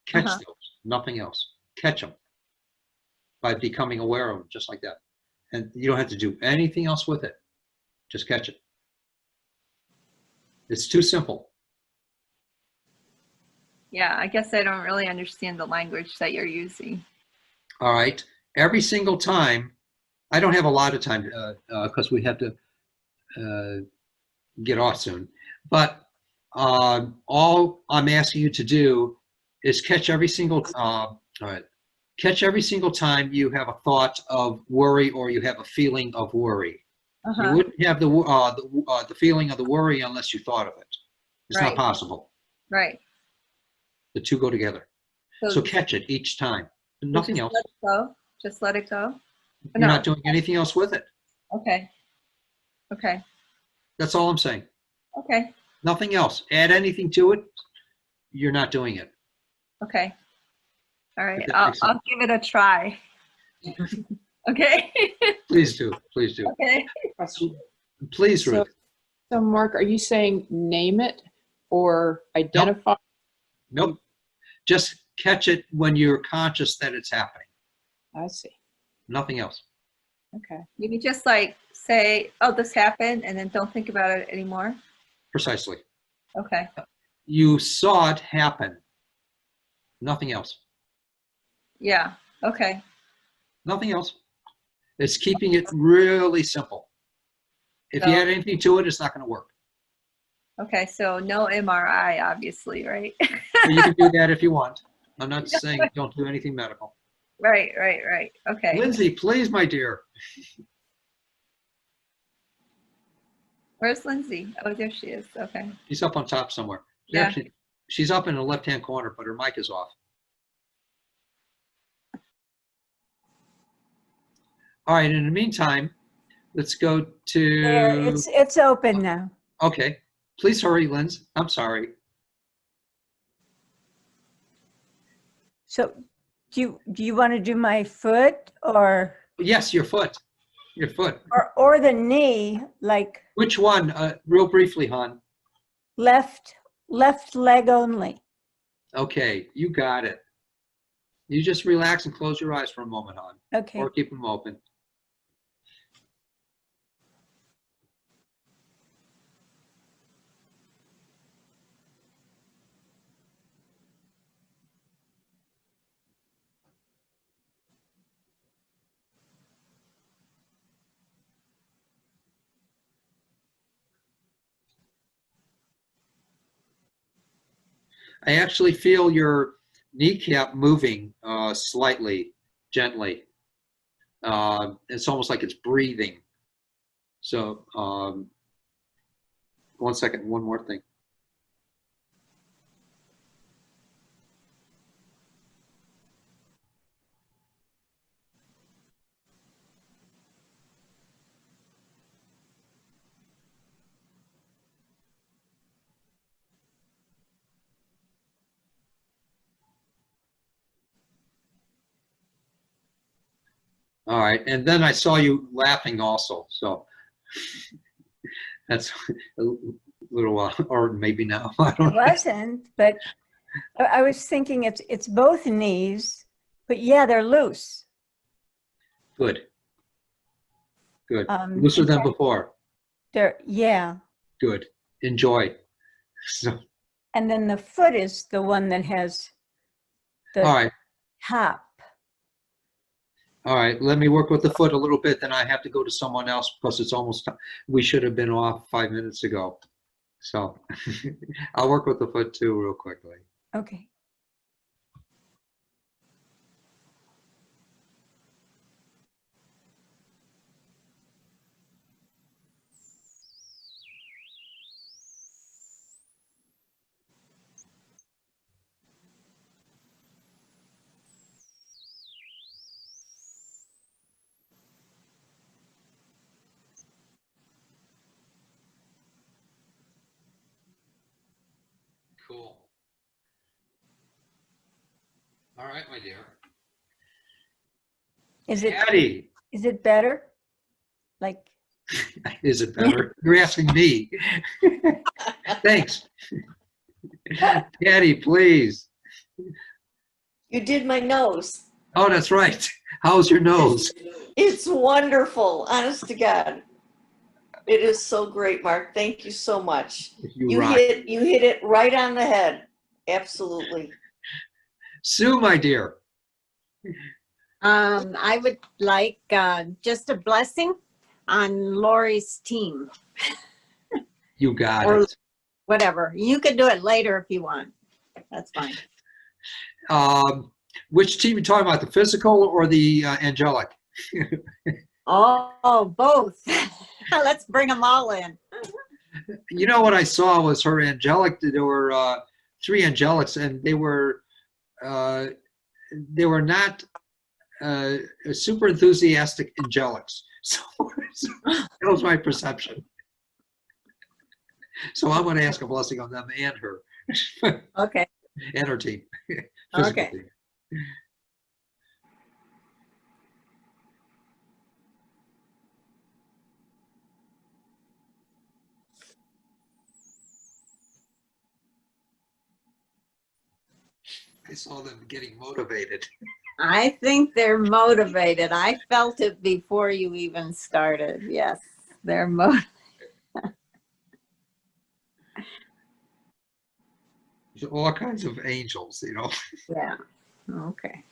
Catch Uh-huh. those, nothing else. Catch them by becoming aware of them, just like that. And you don't have to do anything else with it. Just catch it. It's too simple. Yeah, I guess I don't really understand the language that you're using. All right. Every single time, I don't have a lot of time because we have to get off soon. But all I'm asking you to do is catch every single catch every single time you have a thought of worry or you have a feeling of worry. You Uh-huh. wouldn't have the feeling of the worry unless you thought of it. It's Right. not possible. Right. The two go together. So catch it each time. Nothing just else. Let it go. Just let it go. You're not doing anything else with it. Okay. Okay. That's all I'm saying. Okay. Nothing else. Add anything to it, you're not doing it. Okay. All right. If that I'll makes sense. give it a try. Okay. Please do. Please do. Okay. Please, So, Ruth. so Mark, are you saying name it or identify? Nope. Just catch it when you're conscious that it's happening. I see. Nothing else. Okay. You can just like say, "Oh, this happened," and then don't think about it anymore. Precisely. Okay. You saw it happen. Nothing else. Yeah. Okay. Nothing else. It's keeping it really simple. If you So- add anything to it, it's not going to work. Okay. So no MRI, obviously, right? But you can do that if you want. I'm not saying don't do anything medical. Right. Right. Right. Okay. Lindsay, please, my dear. Where's Lindsay? Oh, there she is. Okay. She's up on top somewhere. Yeah. Actually, she's up in the left-hand corner, but her mic is off. All right, in the meantime, let's go There, to, it's open now. okay. Please hurry, Linz. I'm sorry. So do you want to do my foot or? Yes, your foot. Your foot. or the knee, like Which one? Real briefly, hon. left leg only. Okay, you got it. You just relax and close your eyes for a moment, hon. Okay. Or keep them open. I actually feel your kneecap moving slightly, gently. It's almost like it's breathing. So, 1 second, one more thing. All right, and then I saw you laughing also, so that's a little while, or maybe now, I It don't know. wasn't, but I was thinking it's both knees, but yeah, they're loose. Good, good. Um, Looser than before. Yeah. Good. Enjoy. So, And then the foot is the one that has all the right, top. all right. Let me work with the foot a little bit, then I have to go to someone else because it's almost, we should have been off 5 minutes ago. So I'll work with the foot too real quickly. Okay. Cool. All right, my dear. Is it Patty, is it better? Like, is it better? You're asking me. Thanks. Patty, please. You did my nose. Oh, that's right. How's your nose? It's wonderful, honest to God. It is so great, Mark. Thank you so much. You rock. You hit it right on the head. Absolutely. Sue, my dear. I would like just a blessing on Lori's team, You got or it. whatever. You could do it later if you want. That's fine. Which team you talking about, the physical or the angelic? Oh, both. Let's bring them all in. You know what I saw was her angelic. There were 3 angelics, and they were not super enthusiastic angelics. So that was my perception. So I'm going to ask a blessing on them and her. Okay. And her team. Physical Okay. team. I saw them getting motivated. I think they're motivated. I felt it before you even started. Yes, they're motivated. There's all kinds of angels, you know. Yeah. Okay.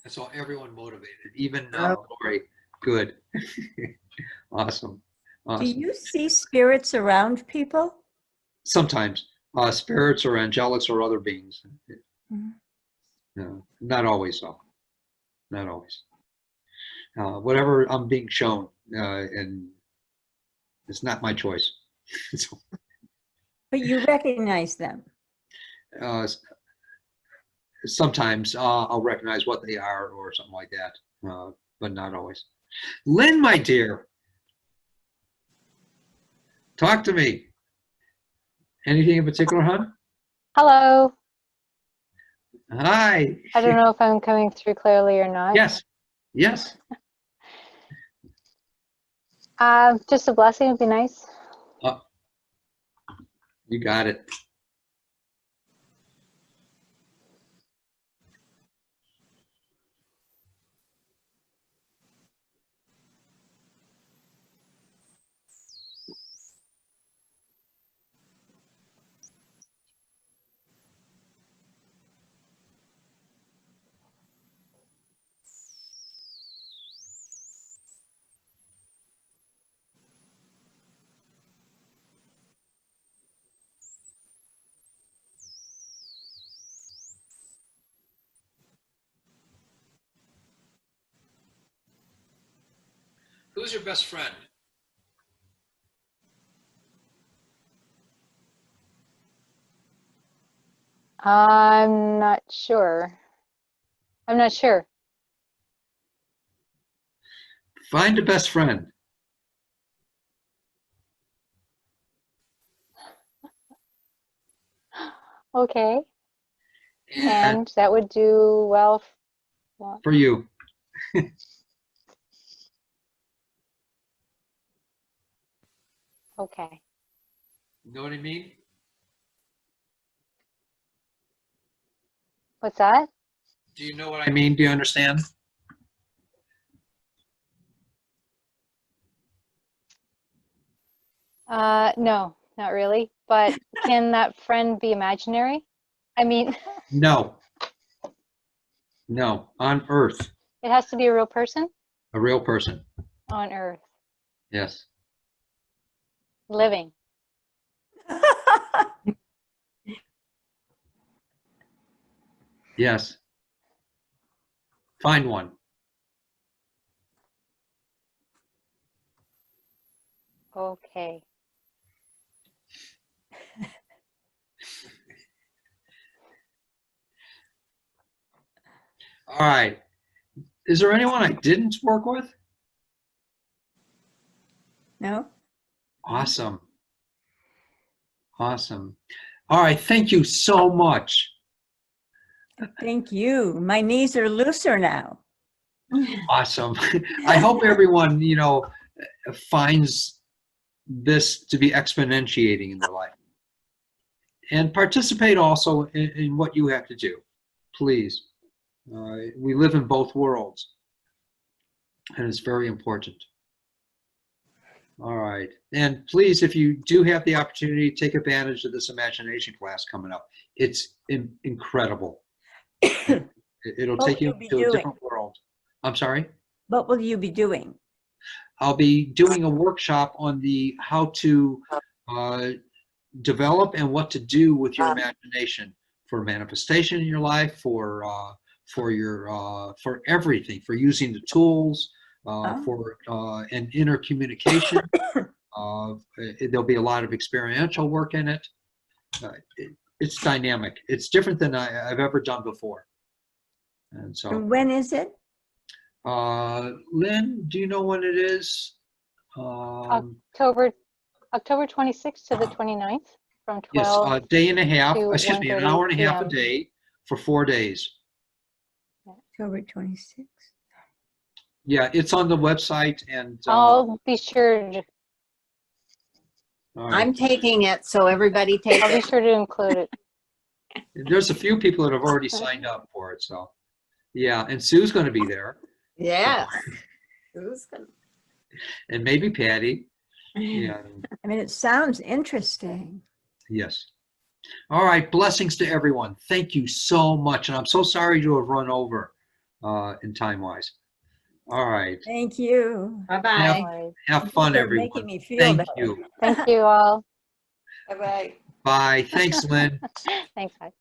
I saw everyone motivated, even Oh. Lori. Good. Awesome. do Awesome. you see spirits around people? Sometimes spirits or angelics or other beings. Mhm. No, not always though. Not always. Whatever I'm being shown, and it's not my choice. So, But you recognize them. uh, sometimes I'll recognize what they are or something like that, but not always. Lynn, my dear, talk to me. Anything in particular, hon? Hello. Hi. I don't know if I'm coming through clearly or not. Yes. Yes. Just a blessing would be nice. You got it. Who's your best friend? I'm not sure. I'm not sure. Find a best friend. Okay. And that would do well. For you. Okay. You know what I mean? What's that? Do you know what I mean? Do you understand? No, not really. But can that friend be imaginary? I mean, No. No. On Earth. it has to be a real person A real person. on Earth, Yes. living. Yes. Find one. Okay. All right. Is there anyone I didn't work with? No? Awesome. Awesome. All right. Thank you so much. Thank you. My knees are looser now. Awesome. I hope everyone, finds this to be exponentiating in their life. And participate also in what you have to do. Please. We live in both worlds. And it's very important. All right. And please, if you do have the opportunity, take advantage of this imagination class coming up. It's incredible. It'll What take will you you be to a doing? different world. I'm sorry? What will you be doing? I'll be doing a workshop on the how to develop and what to do with your imagination for manifestation in your life, for everything, for using the tools, for an inner communication. There'll be a lot of experiential work in it. It's dynamic. It's different than I've ever done before. And so, And when is it? Lynn, do you know when it is? October 26th to the 29th from 12. Yes, a day and a half, to excuse me, an 1:30 hour and a half a p.m. day for 4 days. October 26th. Yeah, it's on the website and. I'll be sure to, All right. I'm taking it, so everybody take I'll be it. sure to include it. There's a few people that have already signed up for it, so. Yeah, and Sue's going to be there, Yes. Who's gonna- and maybe Patty. Yeah, I mean, it sounds interesting. yes. All right, blessings to everyone. Thank you so much, and I'm so sorry to have run over in time-wise. All right, Thank you. Bye-bye. have fun, You're everyone. making me feel Thank better. you. Thank you all. Bye-bye. Bye. Thanks, Lynn. Thanks, bye.